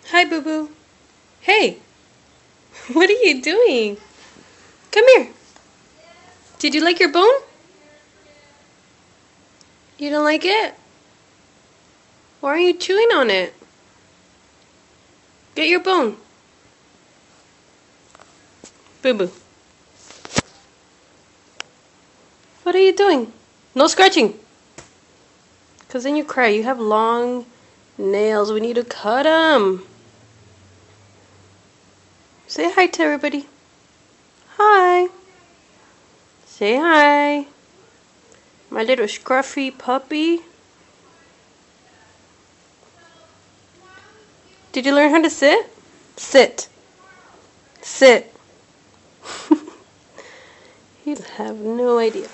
Hi, BuBu. Hey, what are you doing? Come here. Did you like your bone? You don't like it? Why are you chewing on it? Get your bone. BuBu. What are you doing? No scratching. Because then you cry. You have long nails. We need to cut them. Say hi to everybody. Hi. Say hi. My little scruffy puppy. Did you learn how to sit? Sit. Sit. You have no idea.